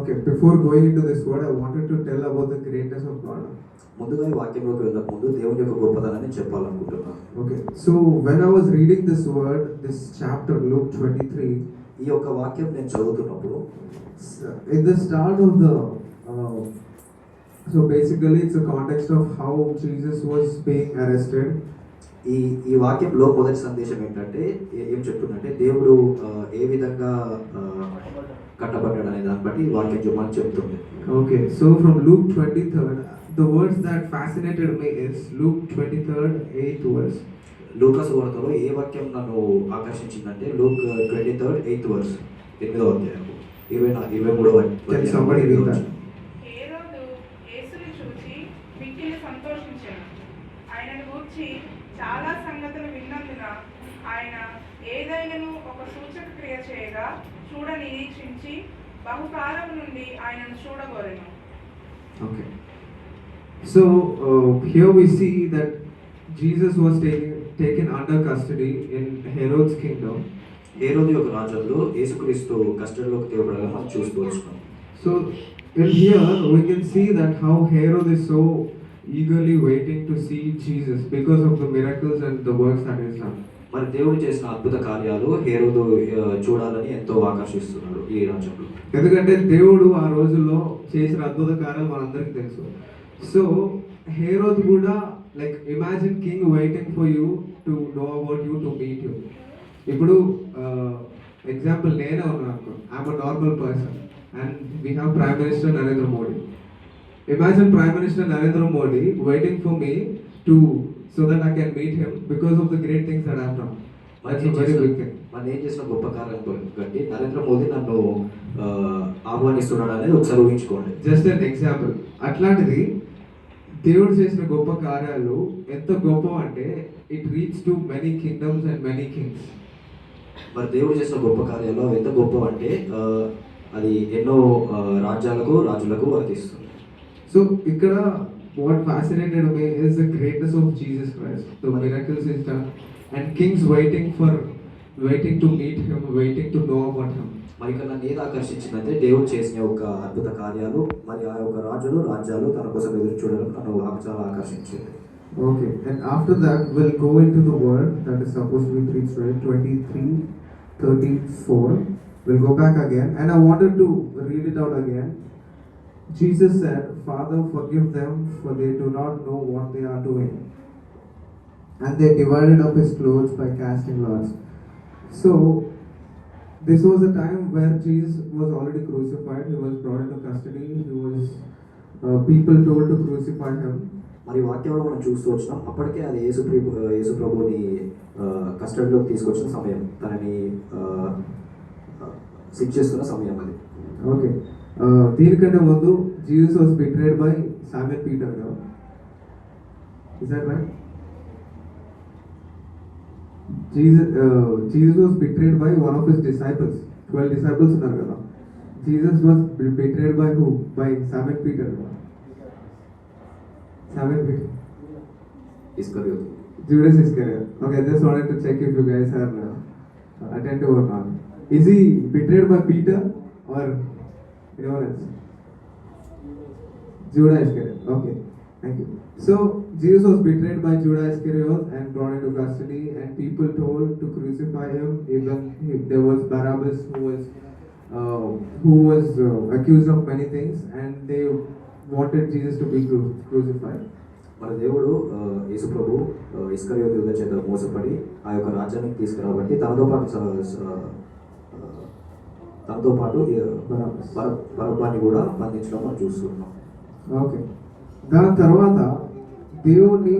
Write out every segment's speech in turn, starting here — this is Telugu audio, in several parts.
Okay, before going into this word, I wanted to tell about the greatness of God. ముందుగా ఈ వాక్యంలోకి వెళ్ళక ముందు దేవుని యొక్క గొప్పతనాన్ని చెప్పాలనుకుంటున్నాను. Okay, so when I was reading this word, this chapter, Luke 23, ఈ యొక్క వాక్యం నేను చదువుతున్నప్పుడు in the start of the, uh, so basically it's a context of how Jesus was being arrested. ఈ ఈ వాక్యంలో మొదటి సందేశం ఏంటంటే ఏం చెప్తుందంటే దేవుడు ఏ విధంగా కట్టబడ్డాడు అనే దాన్ని బట్టి ఈ వాక్యం మనకు చెప్తుంది. Okay, so from Luke 23rd, the words that fascinated me is Luke 23rd, 8th verse. లూకా సువార్తలో ఏ వాక్యం నన్ను ఆకర్షించిందంటే లూక్ 23rd 8th verse 8వ అధ్యాయం 23వ Can somebody read that? హేరోదు యేసుని చూచి మిక్కిలి సంతోషించెను. ఆయనను గూర్చి చాలా సంగతులు విన్నందున ఆయన ఏదైనను ఒక సూచక క్రియ చేయగా చూడ నిరీక్షించి బహుకాలం నుండి ఆయనను చూడగోరెను. Okay. So here we see that Jesus was taken under custody in Herod's kingdom. హేరోదు యొక్క రాజ్యంలో యేసుక్రీస్తు కస్టడీలోకి తేబడగా మనం చూస్తూ వచ్చున్నాం. So in here we can see that how Herod is so eagerly waiting to see Jesus because of the miracles and the works that he has done. మరి దేవుడు చేసిన అద్భుత కార్యాలు హేరోదు చూడాలని ఎంతో ఆకర్షిస్తున్నాడు ఈ రాజ్యంలో. ఎందుకంటే దేవుడు ఆ రోజుల్లో చేసిన అద్భుత కార్యాలు మనందరికీ తెలుసు. సో హేరోద్ కూడా like imagine king waiting for you to know about you to meet you. ఇప్పుడు ఎగ్జాంపుల్ నేనే ఉన్నాను అనుకో, I'm a normal person and we have prime minister Narendra Modi. Imagine Prime Minister Narendra Modi waiting for me to so that I can meet him because of the great things that I have done. That's a very big thing. మనం ఏం చేసిన గొప్ప కార్యం బట్టి నరేంద్ర మోదీ నన్ను ఆహ్వానిస్తున్నాడు అనేది ఒకసారి ఊహించుకోండి. Just an example. అట్లాంటిది దేవుడు చేసిన గొప్ప కార్యాలు ఎంత గొప్ప అంటే it reach to many kingdoms and many Kings. మరి దేవుడు చేసిన గొప్ప కార్యాలు ఎంత గొప్ప అంటే అది ఎన్నో రాజులకు వర్తిస్తుంది. So ikkada what fascinated me is the greatness of Jesus Christ, the miracles he's done, and kings waiting to meet him, waiting to know about him. మరి ఇక్కడ నన్ను ఏది ఆకర్షించిందంటే దేవుడు చేసిన ఒక అద్భుత కార్యాలు మరి ఆ యొక్క రాజ్యాలు తన కోసం ఎదురు చూడడం నన్ను చాలా ఆకర్షించింది. Okay, and after that we'll go into the word that is supposed to be preached, right? 23:34. We'll go back again and I wanted to read it out again. Jesus said, "Father, forgive them, for they do not know what they are doing." And they divided up his clothes by casting lots. So, this was a time where Jesus was already crucified. He was brought into custody. People told to crucify him. మరి వాక్యంలో మనం చూస్తూ వచ్చినాం. అప్పటికే అది యేసు ప్రభుని కస్టడీలోకి తీసుకొచ్చిన సమయం, తనని శిక్షిస్తున్న సమయం అది. ఓకే, దీనికంటే ముందు Jesus was betrayed by Simon Peter కదా. Is that right? Jesus was betrayed by one of his disciples. 12 disciples ఉన్నారు కదా. Jesus was betrayed by who? By Simon Peter కదా. సైమన్ పీటర్, ఇస్కరియోతు, Judas Iscariot. Okay, I just wanted to check if you guys are attentive or not. Is he betrayed by Peter or anyone else? Judas Iscariot. Okay, thank you. So Jesus was betrayed by Judas Iscariot and brought into custody, and people told to crucify him. Even if there was Barabbas who was accused of many things, and they wanted Jesus to be crucified. మన దేవుడు యేసు ప్రభు ఇస్కరియోతు యూదా చేత మోసపడి ఆ యొక్క రాజ్యానికి తీసుకురాబట్టి తనతో పాటు బరబ్బాని కూడా బంధించడం మనం చూస్తున్నాం. ఓకే, దాని తర్వాత దేవుణ్ణి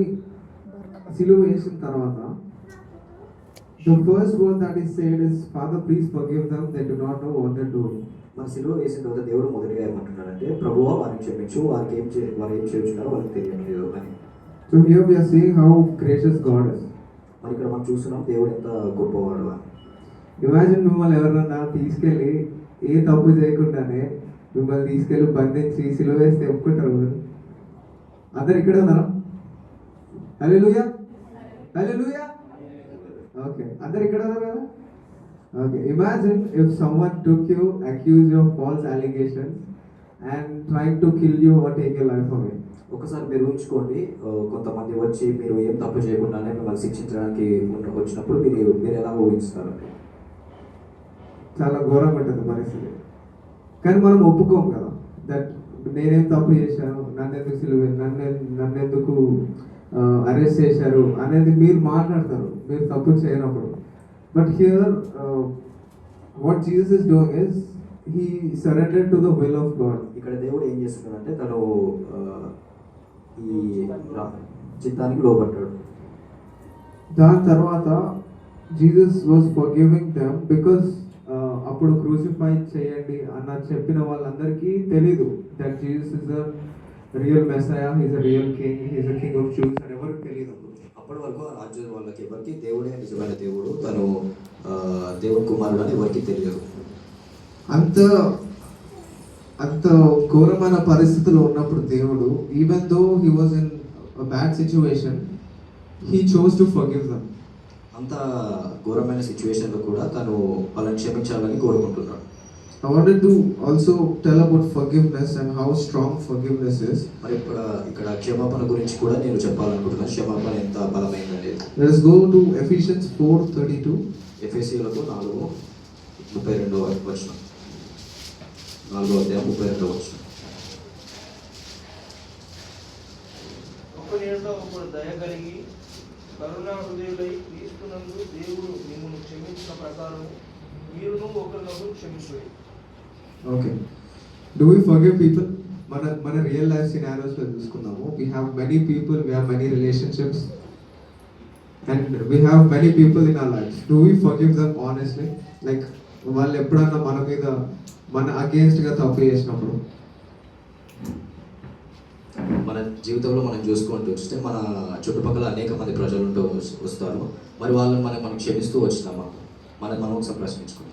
సిలువ వేసిన తర్వాత the first word that is said is, "Father, please forgive them, they do not know what they're doing." మన సిలువ వేసిన తర్వాత దేవుడు మొదటిగా ఏమంటున్నాడంటే, ప్రభువా వారిని క్షమించు, వారు ఏం చేస్తున్నారో వాళ్ళకి తెలియట్లేదు అని. So here we are seeing how gracious God is. మరి ఇక్కడ మనం చూస్తున్నాం దేవుడు ఎంత గొప్పవాడు అని. ఇమాజిన్ మిమ్మల్ని ఎవరన్నా తీసుకెళ్ళి ఏ తప్పు చేయకుండానే మిమ్మల్ని తీసుకెళ్ళి బంధించి సిలువ వేస్తే ఒప్పుకుంటారు. అందరు ఇక్కడే ఉన్నారా? హల్లెలూయా, హల్లెలూయా. ఓకే, అందరు ఇక్కడ ఉన్నారు కదా. Okay, imagine if someone took you, accused you of false allegations, and trying to kill you or take your life away. ఒకసారి మీరు ఊహించుకోండి, కొంతమంది వచ్చి మీరు ఏం తప్పు చేయకుండానే మిమ్మల్ని శిక్షించడానికి వచ్చినప్పుడు మీరు ఎలా ఊహిస్తారండి? చాలా ఘోరంగా ఉంటుంది పరిస్థితి. కానీ మనం ఒప్పుకోం కదా, దట్ నేనేం తప్పు చేశాను, నన్ను ఎందుకు అరెస్ట్ చేశారు అనేది మీరు మాట్లాడతారు, మీరు తప్పు చేయనప్పుడు. But here what Jesus is doing is he surrendered to the will of God. ఇక్కడ దేవుడు ఏం చేస్తున్నాడంటే తను ఈ చిత్తానికి లోపడ్డాడు. దాని తర్వాత Jesus was forgiving them because అప్పుడు క్రూసిఫై చేయండి అన్న చెప్పిన వాళ్ళందరికీ తెలీదు that Jesus is the real Messiah, he's a real king, he's a king of juice అని ఎవరికి తెలియదు. అప్పటి వరకు ఆ రాజ్యం వాళ్ళకి ఎవరికి దేవుడే నిజమైన దేవుడు, తను దేవుని కుమారుడు అని ఎవరికి తెలియదు. అంత ఘోరమైన పరిస్థితిలో ఉన్నప్పుడు దేవుడు, even though he was in bad situation, he chose to forgive them. అంత ఘోరమైన సిచ్యువేషన్లో కూడా తను వాళ్ళని క్షమించాలని కోరుకుంటున్నాడు. I wanted to also tell about forgiveness and how strong forgiveness is. మరి ఇక్కడ క్షమాపణ గురించి కూడా నేను చెప్పాలనుకుంటున్నాను. క్షమాపణ ఎంత బలమైనది. Let us go to Ephesians 4:32. ఎఫెసీయులకు 4:32 వచనం. 4వ అధ్యాయం 32వ వచనం. ఒకరితో ఒకరు దయ కలిగి కరుణా హృదయులై క్రీస్తునందు దేవుడు మిమ్మల్ని క్షమించిన ప్రకారం మీరును ఒకరినొకరు క్షమించుడి. Okay. Do we forgive people? మన రియల్ లైఫ్ సినారియోస్ లో చూసుకున్నాము. We have many people, we have many relationships, and we have many people in our lives. Do we forgive them honestly? Like వాళ్ళు ఎప్పుడన్నా మన అగేన్స్ట్ గా తప్పు చేసినప్పుడు మన జీవితంలో మనం చూసుకుంటూ వస్తే మన చుట్టుపక్కల అనేక మంది ప్రజలు వస్తారు. మరి వాళ్ళని మనం క్షమిస్తూ వచ్చినామా? మనం ఒకసారి ప్రశ్నించుకుందాం.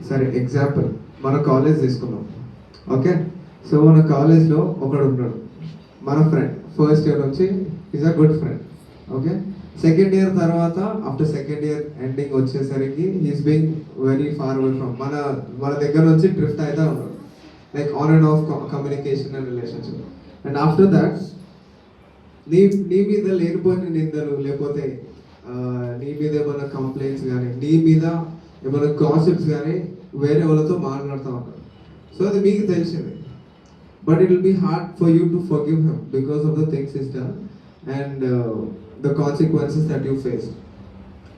సరే, ఎగ్జాంపుల్ మన కాలేజ్ తీసుకున్నాం. ఓకే, సో మన కాలేజ్లో ఒకడు ఉన్నాడు, మన ఫ్రెండ్. ఫస్ట్ ఇయర్ నుంచి is a good friend. Okay, second year తర్వాత ఆఫ్టర్ సెకండ్ ఇయర్ ఎండింగ్ వచ్చేసరికి he's being very far away from మన దగ్గర నుంచి డ్రిఫ్ట్ అయితే ఉన్నాడు, like on and off communication and relationship. And after that నీ మీద లేనిపోయిన నిందలు, లేకపోతే నీ మీద ఏమైనా కంప్లైంట్స్ కానీ, నీ మీద ఏమైనా గాసిప్స్ కానీ వేరే వాళ్ళతో మాట్లాడుతూ ఉంటారు. సో అది మీకు తెలిసింది. But it will be hard for you to forgive him because of the things is done and the consequences that you face.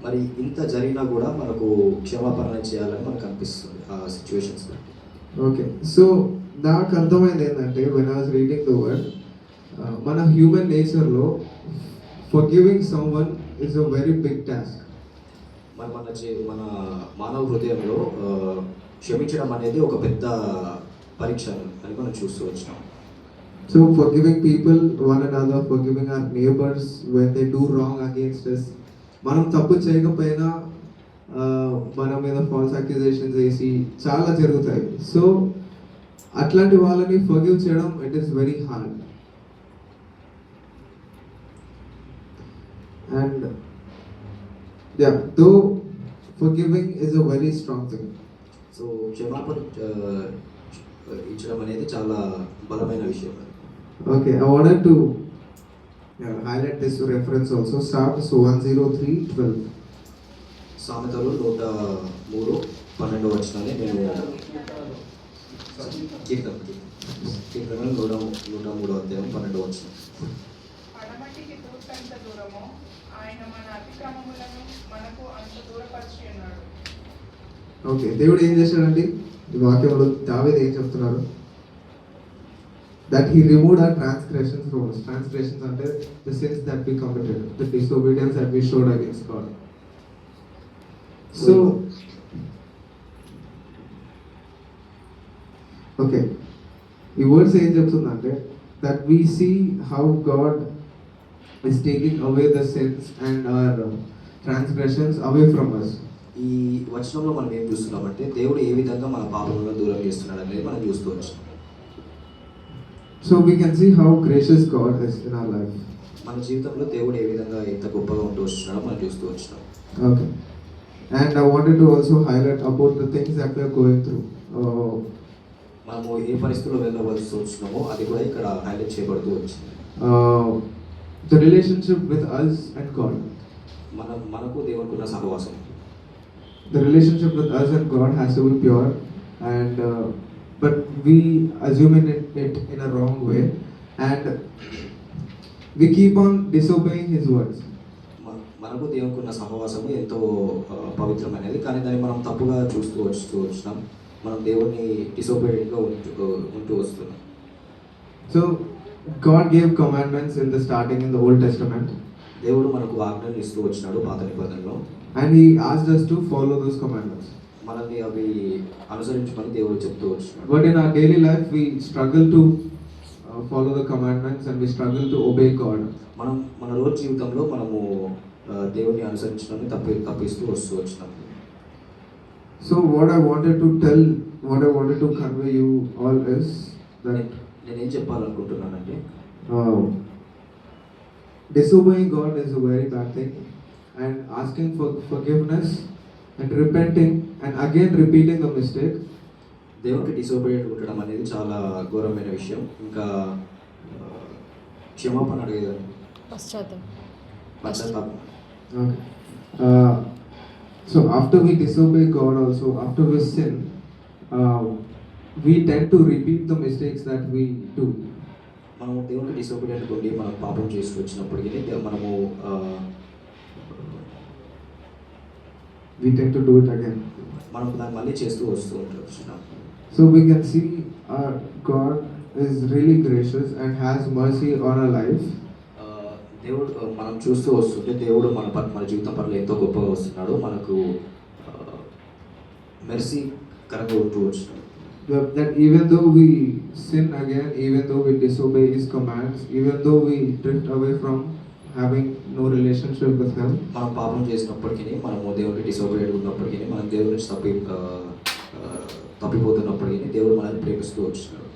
మరి ఇంత జరిగినా కూడా మనకు క్షమాపణ చేయాలని మనకు అనిపిస్తుంది ఆ సిచ్యువేషన్స్. ఓకే, సో నాకు అర్థమైంది ఏంటంటే when I was reading the word, మన హ్యూమన్ నేచర్లో forgiving someone is a very big task. మరి మన మానవ హృదయంలో క్షమించడం అనేది ఒక పెద్ద పరీక్ష అని మనం చూస్తూ వచ్చినాం. So forgiving people, one another, forgiving our neighbors when they do wrong against us. మనం తప్పు చేయకపోయినా మన మీద ఫాల్స్ అక్యూజేషన్స్ వేసి చాలా జరుగుతాయి. సో అట్లాంటి వాళ్ళని ఫర్గివ్ చేయడం it is very hard. And yeah, though forgiving is a very strong thing. So క్షమాపణ ఇచ్చడం అనేది చాలా బలమైన విషయం. Okay, I wanted to highlight this reference also. Psalms 103:12. సామెతలు 103:12 వచనాన్ని నేను కీర్తనలు 103 అధ్యాయం 12 వచనం. పడమటికి తూర్పంత దూరము ఆయన మన అతిక్రమములను మనకు అంత దూరపరిచి ఉన్నాడు. ఓకే, దేవుడు ఏం చేశాడండి ఈ వాక్యంలో? దావీదు ఏం చెప్తున్నారు? That he removed our transgressions from us. Transgressions అంటే the sins that we committed, the disobedience that we showed against God. So, okay, ఈ వర్డ్స్ ఏం చెప్తుందంటే that we see how God is taking away the sins and our transgressions away from us. ఈ వచనంలో మనం ఏం చూస్తున్నామంటే దేవుడు ఏ విధంగా మన పాపములను దూరం చేస్తున్నాడు అనేది మనం చూస్తూ వచ్చాం. So we can see how gracious God is in our life. మన జీవితంలో దేవుడు ఏ విధంగా ఎంత గొప్పగా ఉంటూ వస్తున్నాడో మనం చూస్తూ వచ్చినాం. Okay. And I wanted to also highlight about the things that we are going through. మనము ఏ పరిస్థితుల్లో వెళ్ళవలసి వచ్చినామో అది కూడా ఇక్కడ హైలైట్ చేయబడుతూ వచ్చింది. The relationship with us and God. మనకు దేవునికి ఉన్న సహవాసం. The relationship with us and God has to be pure, and but we assume it in a wrong way, and we keep on disobeying His words. మనకు దేవునికి ఉన్న సహవాసము ఎంతో పవిత్రమైనది, కానీ దాన్ని మనం తప్పుగా చూస్తూ వచ్చినాం. మనం దేవుని డిసోబీడియంట్గా ఉంటూ వస్తున్నాం. So God gave commandments in the starting in the Old Testament, దేవుడు మనకు ఆజ్ఞలు ఇస్తూ వచ్చినాడు పాత నిబంధనలో, and He asked us to follow those commandments. మనల్ని అవి అనుసరించమని దేవుడు చెప్తూ వచ్చినాడు. But in our daily life we struggle to follow the commandments, and we struggle to obey God. మన రోజు జీవితంలో మనము దేవుని అనుసరించడం తప్పిస్తూ వచ్చినాం. So what I wanted to convey you all is that నేనేం చెప్పాలనుకుంటున్నానంటే, disobeying God is a very bad thing, and asking for forgiveness and repenting and again repeating the mistake. దేవునికి డిసోబీడియంట్ ఉండడం అనేది చాలా ఘోరమైన విషయం. ఇంకా క్షమాపణ అడిగేదాన్ని పశ్చాత్తాపం. Okay. So after we disobey God also, after we sin, we tend to repeat the mistakes that we do. మనము దేవునికి డిసోబీడియంట్ ఉండి మనం పాపం చేసి వచ్చినప్పటికీ మనము We tend to do it again. మనం దాన్ని మళ్ళీ చేస్తూ వచ్చినాం. So we can see our God is really gracious and has mercy on our life. దేవుడు మనం చూస్తూ వస్తుంటే దేవుడు మన జీవితం పట్ల ఎంతో గొప్పగా వస్తున్నాడు, మనకు మెర్సీ కరంగా ఉంటూ వచ్చినాడు. That even though we sin again, even though we disobey His commands, even though we drift away from having no relationship with Him, మనం పాపం చేసినప్పటికీ, మనము దేవుడికి డిసోబీడియంట్ ఉన్నప్పటికీ, మనం దేవుడి నుంచి తప్పిపోతున్నప్పటికీ దేవుడు మనల్ని ప్రేమిస్తూ వచ్చినాడు.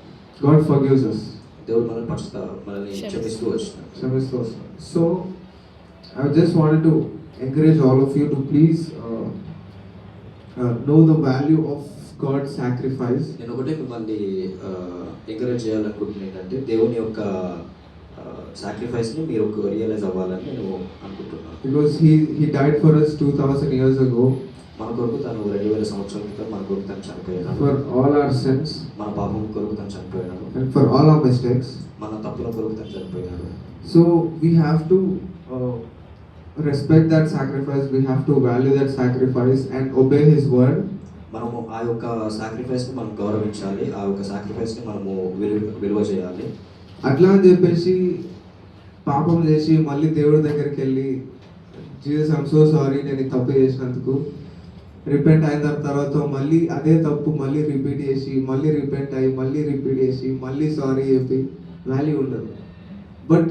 God forgives us. దేవుడు మనల్ని క్షమిస్తూ వచ్చినాడు. So I just wanted to encourage all of you to please know the value of God's sacrifice. నేను ఒకటే మిమ్మల్ని ఎంకరేజ్ చేయాలనుకుంటున్నాను ఏంటంటే, దేవుని యొక్క సాక్రిఫైస్ని మీరు రియలైజ్ అవ్వాలని నేను అనుకుంటున్నాను. Because he died for us 2000 years ago. మన కొరకు తను 2000 సంవత్సరాల క్రితం మన కొరకు తను చనిపోయాడు. For all our sins. మన పాపం కొరకు తను చనిపోయాడు. And for all our mistakes. మన తప్పుల కొరకు తను చనిపోయాడు. So we have to respect that sacrifice. We have to value that sacrifice and obey His word. మనము ఆ యొక్క సాక్రిఫైస్ని మనం గౌరవించాలి, ఆ యొక్క సాక్రిఫైస్ని మనము విలువ చేయాలి. అట్లా అని చెప్పేసి పాపం చేసి మళ్ళీ దేవుడి దగ్గరికి వెళ్ళి జీసస్ ఐమ్ సో సారీ నేను తప్పు చేసినందుకు రిపెంట్ అయిన తర్వాత మళ్ళీ అదే తప్పు మళ్ళీ రిపీట్ చేసి మళ్ళీ రిపెంట్ అయ్యి మళ్ళీ రిపీట్ చేసి మళ్ళీ సారీ చెప్పి వాల్యూ ఉండదు. But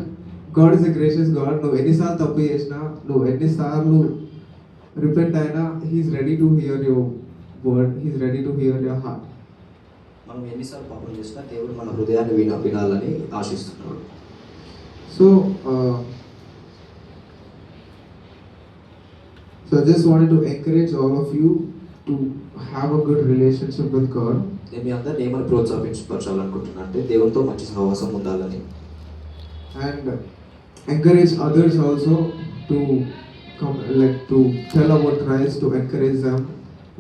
God is a gracious God. నువ్వు ఎన్నిసార్లు తప్పు చేసినా, నువ్వు ఎన్నిసార్లు రిపెంట్ అయినా, he's ready to hear your word, he's ready to hear your heart. మనం ఎన్నిసార్లు పాపం చేసినా దేవుడు మన హృదయాన్ని వినాలని ఆశిస్తున్నాడు. So I just wanted to encourage all of you to have a good relationship with God. నేను మీ అందరిని ఏమని ప్రోత్సహించపరచాలనుకుంటున్నా అంటే దేవునితో మంచి సహవాసం ఉండాలని. And encourage others also to come, like to tell about Christ, to encourage them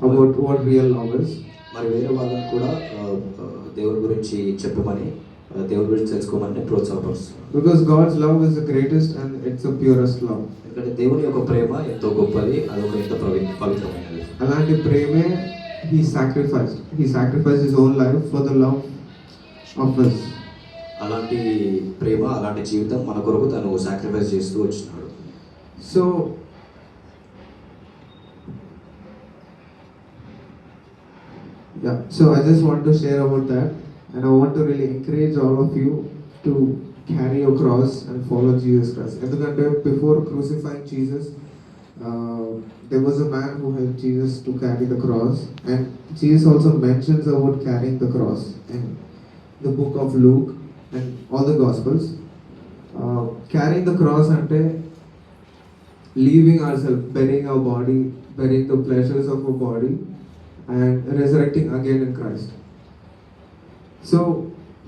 about what real love is. మరి వేరే వాళ్ళని కూడా దేవుని గురించి చెప్పమని, దేవుని గురించి తెలుసుకోమని ప్రోత్సాహపరుస్తున్నాను. Because God's love is the greatest and it's the purest love. ఎందుకంటే దేవుని యొక్క ప్రేమ ఎంతో గొప్పది, అది ఎంతో పవిత్రమైనది. అలాంటి ప్రేమే He sacrificed His own life for the love of us. అలాంటి ప్రేమ, అలాంటి జీవితం మన కొరకు తను సాక్రిఫైస్ చేస్తూ వచ్చినాడు. So I just want to share about that, and I want to really encourage all of you to carry your cross and follow Jesus Christ. ఎందుకంటే before crucifying Jesus, there was a man who helped Jesus to carry the cross, and Jesus also mentions about carrying the cross in the book of Luke and all the Gospels. Carrying the cross ante leaving ourselves, burying our body, burying the pleasures of our body, and resurrecting again in Christ. So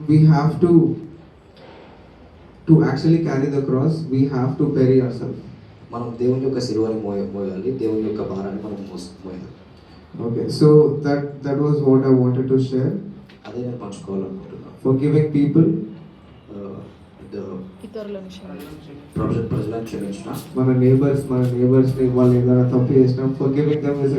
we have to actually carry the cross, we have to bury ourselves. మనం దేవుని యొక్క శిలువని మోయాలి, దేవుని యొక్క భారాన్ని మనం మోయాలి. Okay, so that was what I wanted to share. అదే నేను పంచుకోవాలనుకుంటున్నాను. Forgiving people, ఇతరులను ప్రజలను క్షమించిన మన neighbors ని వాళ్ళు ఏదైనా తప్పు చేసినా forgiving them is